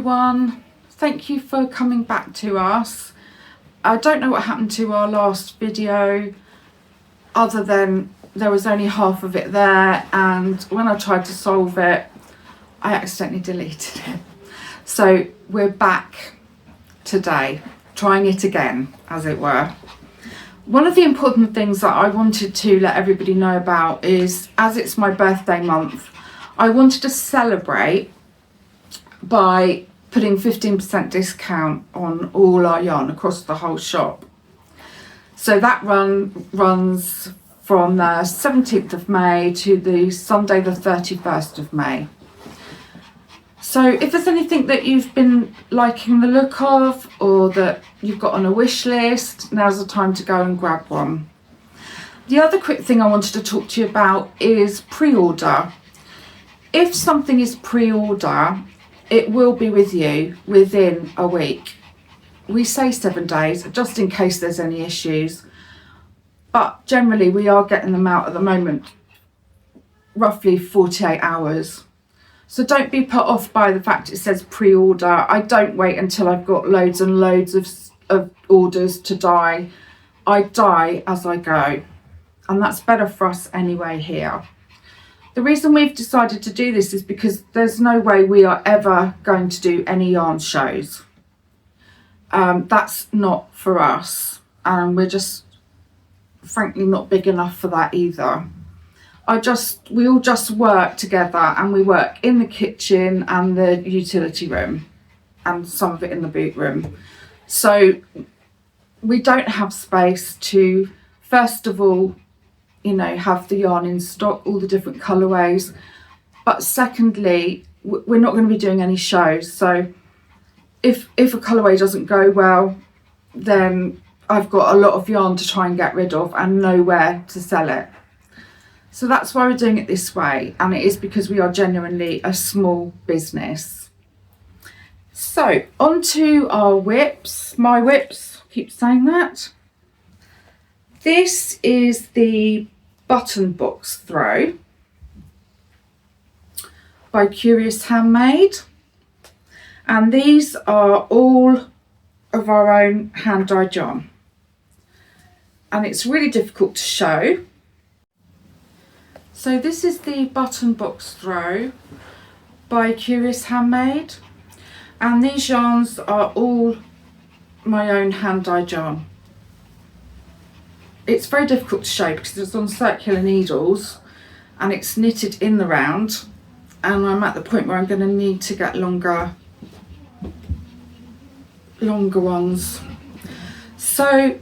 everyone. Thank you for coming back to us. I don't know what happened to our last video, other than there was only half of it there, and when I tried to solve it, I accidentally deleted it. So we're back today, trying it again, as it were. One of the important things that I wanted to let everybody know about is, as it's my birthday month, I wanted to celebrate by putting 15% discount on all our yarn across the whole shop. So that runs from the 17th of May to the Sunday the 31st of May. So if there's anything that you've been liking the look of, or that you've got on a wish list, now's the time to go and grab one. The other quick thing I wanted to talk to you about is pre-order. If something is pre-order, it will be with you within a week. We say 7 days, just in case there's any issues. But generally we are getting them out at the moment, roughly 48 hours. So don't be put off by the fact it says pre-order. I don't wait until I've got loads and loads of orders to dye. I dye as I go. And that's better for us anyway here. The reason we've decided to do this is because there's no way we are ever going to do any yarn shows. That's not for us. We're just frankly not big enough for that either. We all just work together, and we work in the kitchen and the utility room and some of it in the boot room. So we don't have space to, first of all, have the yarn in stock, all the different colourways. But secondly, we're not going to be doing any shows. So if a colourway doesn't go well, then I've got a lot of yarn to try and get rid of and nowhere to sell it. So that's why we're doing it this way, and it is because we are genuinely a small business. So on to our whips, my whips, keep saying that. This is the button box throw by Curious Handmade, and these are all of our own hand dyed yarn, and it's really difficult to show. So this is the button box throw by Curious Handmade, and these yarns are all my own hand dyed yarn. It's very difficult to show because it's on circular needles and it's knitted in the round, and I'm at the point where I'm going to need to get longer ones. So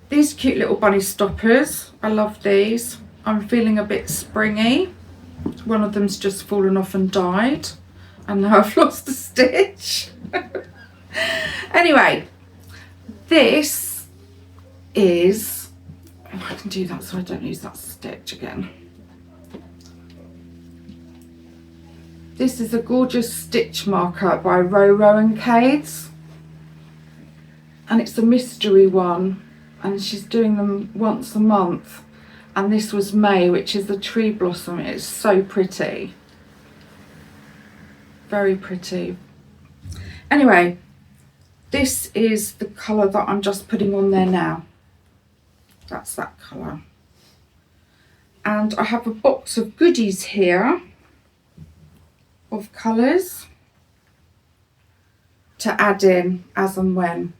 these cute little bunny stoppers, I love these. I'm feeling a bit springy. One of them's just fallen off and died, and now I've lost a stitch. Anyway, this is, I can do that so I don't lose that stitch again. This is a gorgeous stitch marker by Wenham Cottage, and it's a mystery one, and she's doing them once a month. And this was May, which is the tree blossom. It's so pretty. Very pretty. Anyway, this is the colour that I'm just putting on there now. That's that colour. And I have a box of goodies here of colours to add in as and when.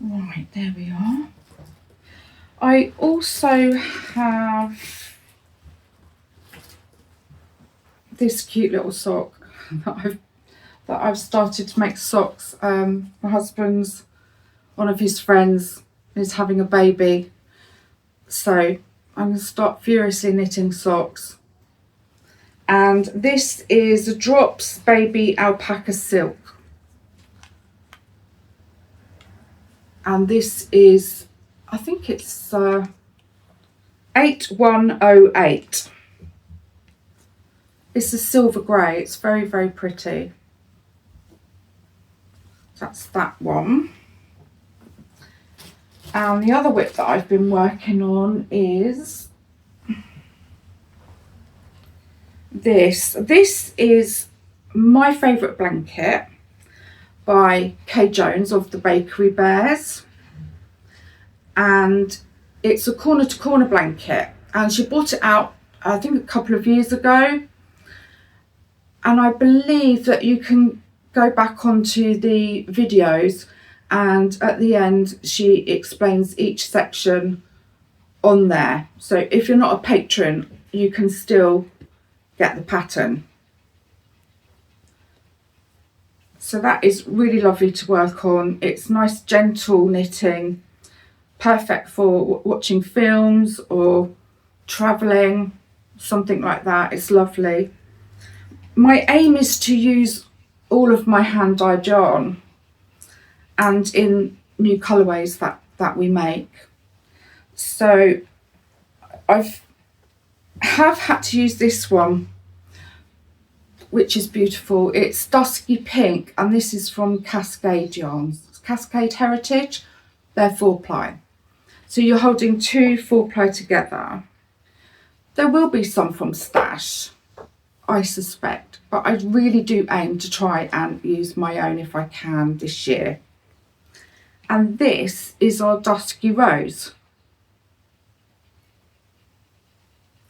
Right, there we are. I also have this cute little sock that I've started to make socks. My husband's, one of his friends is having a baby, so I'm going to start furiously knitting socks. And this is Drops Baby Alpaca Silk. And this is, I think it's 8108. It's a silver grey. It's very, very pretty. That's that one. And the other whip that I've been working on is This is my favourite blanket by Kay Jones of the Bakery Bears, and it's a corner to corner blanket, and she bought it out I think a couple of years ago, and I believe that you can go back onto the videos, and at the end she explains each section on there, so if you're not a patron you can still get the pattern. So that is really lovely to work on. It's nice gentle knitting, perfect for watching films or travelling, something like that. It's lovely. My aim is to use all of my hand dyed yarn and in new colourways that we make. So have had to use this one, which is beautiful. It's dusky pink, and this is from Cascade Yarns, Cascade Heritage. They're 4-ply, so you're holding 2 4-ply together. There will be some from Stash, I suspect, but I really do aim to try and use my own if I can this year. And this is our Dusky Rose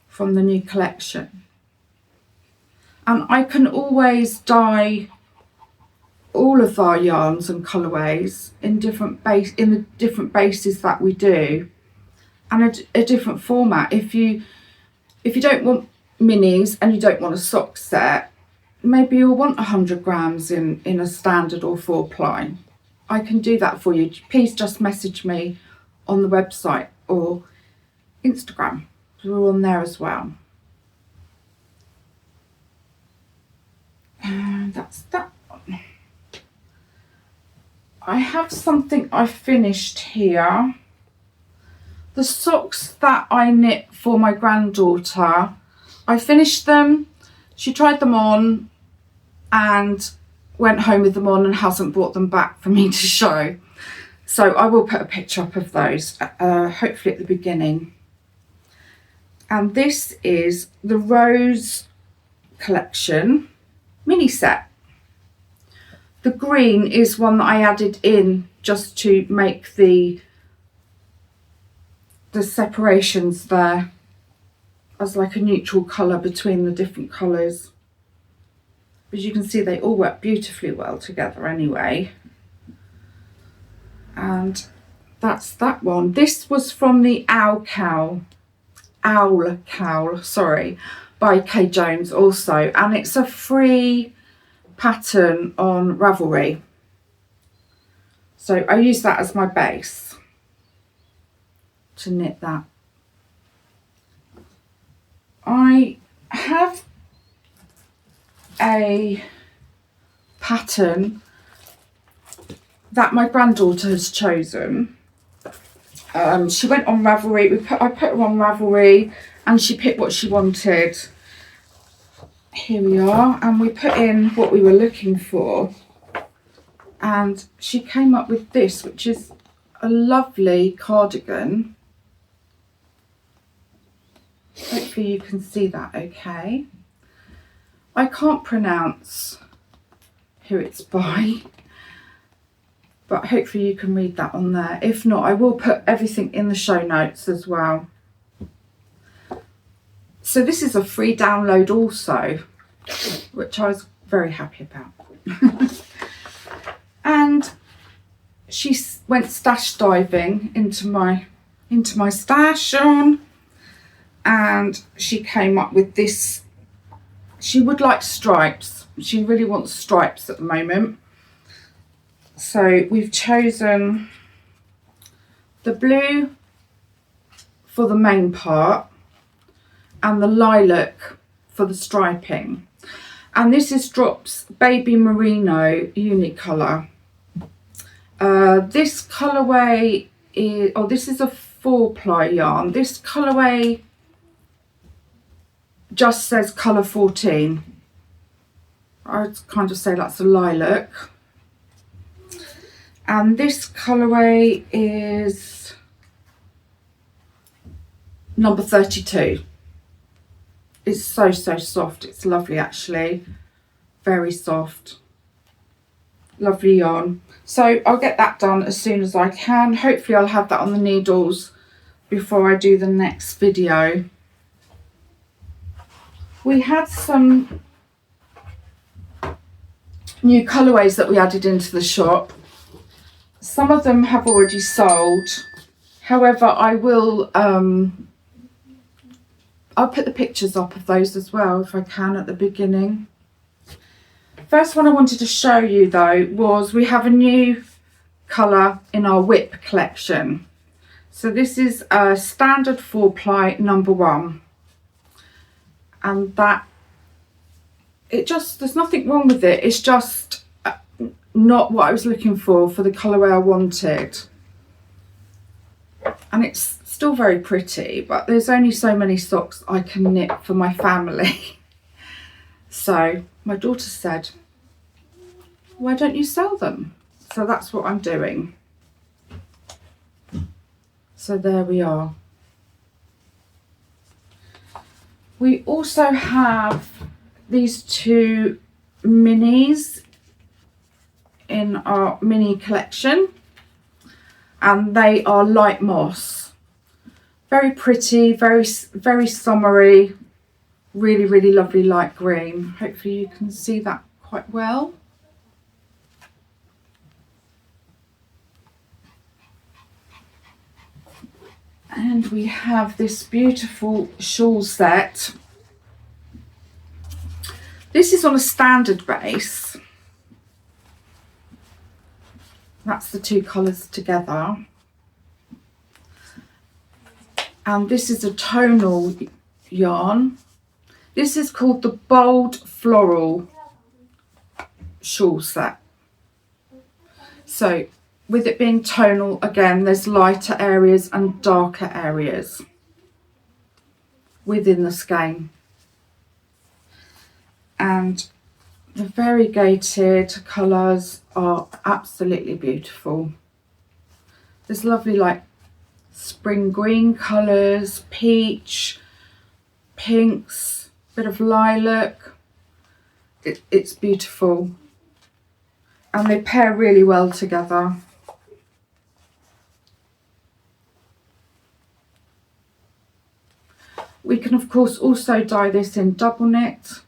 from the new collection. And I can always dye all of our yarns and colourways in the different bases that we do, and a different format. If you don't want minis and you don't want a sock set, maybe you'll want 100 grams in a standard or 4-ply. I can do that for you. Please just message me on the website or Instagram. We're on there as well. And that's that one. I have something I finished here. The socks that I knit for my granddaughter, I finished them. She tried them on and went home with them on and hasn't brought them back for me to show. So I will put a picture up of those, hopefully at the beginning. And this is the Rose collection mini set. The green is one that I added in just to make the separations there as like a neutral colour between the different colours. As you can see, they all work beautifully well together anyway. And that's that one. This was from the Owl Cowl, sorry, by Kay Jones also, and it's a free pattern on Ravelry. So I use that as my base to knit that. I have a pattern that my granddaughter has chosen. She went on Ravelry. I put her on Ravelry and she picked what she wanted. Here we are, and we put in what we were looking for, and she came up with this, which is a lovely cardigan. Hopefully you can see that okay. I can't pronounce who it's by, but hopefully you can read that on there. If not, I will put everything in the show notes as well. So this is a free download also, which I was very happy about. And she went stash diving into my stash on, and she came up with this. She would like stripes. She really wants stripes at the moment. So we've chosen the blue for the main part and the lilac for the striping. And this is Drop's Baby Merino Unicolor. This colourway is, this is a 4-ply yarn. This colourway just says colour 14. I'd kind of say that's a lilac. And this colourway is number 32. It's so soft. It's lovely actually, very soft, lovely yarn. So I'll get that done as soon as I can. Hopefully I'll have that on the needles before I do the next video. We had some new colourways that we added into the shop. Some of them have already sold. However, I will I'll put the pictures up of those as well if I can at the beginning. First one I wanted to show you though was we have a new colour in our whip collection. So this is a standard 4-ply number 1, and that there's nothing wrong with it, it's just not what I was looking for the colourway I wanted, and it's still very pretty, but there's only so many socks I can knit for my family. So my daughter said, why don't you sell them? So that's what I'm doing. So there we are. We also have these 2 minis in our mini collection, and they are light moss. Very pretty, very summery, really lovely light green. Hopefully you can see that quite well. And we have this beautiful shawl set. This is on a standard base. That's the 2 colours together. And this is a tonal yarn. This is called the Bold Floral shawl set. So with it being tonal, again, there's lighter areas and darker areas within the skein. And the variegated colours are absolutely beautiful. There's lovely like spring green colours, peach, pinks, bit of lilac. It's beautiful. And they pair really well together. We can of course also dye this in double knit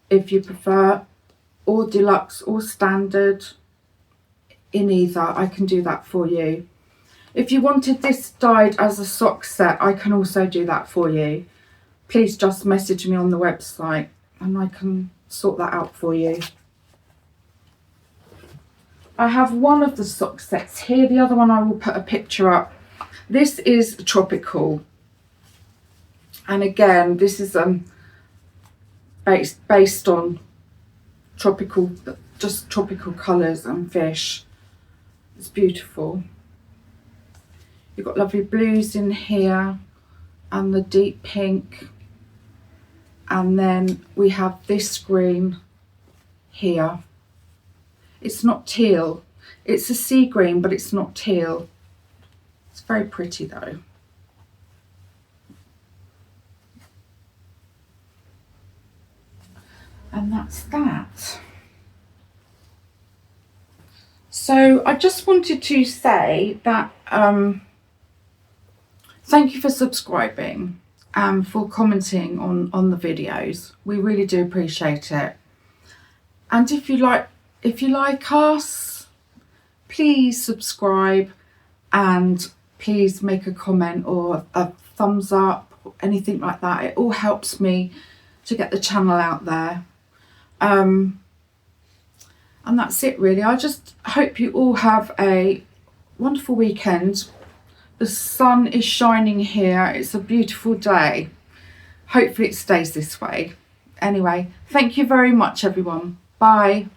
if you prefer, or deluxe or standard. In either, I can do that for you. If you wanted this dyed as a sock set, I can also do that for you. Please just message me on the website and I can sort that out for you. I have one of the sock sets here, the other one I will put a picture up. This is tropical, and again this is based on tropical, just tropical colours and fish. It's beautiful. You've got lovely blues in here and the deep pink, and then we have this green here. It's not teal, it's a sea green, but it's not teal. It's very pretty though. And that's that. So I just wanted to say that thank you for subscribing and for commenting on the videos. We really do appreciate it. And if you like us, please subscribe and please make a comment or a thumbs up or anything like that. It all helps me to get the channel out there. And that's it really. I just hope you all have a wonderful weekend. The sun is shining here. It's a beautiful day. Hopefully it stays this way. Anyway, thank you very much everyone. Bye.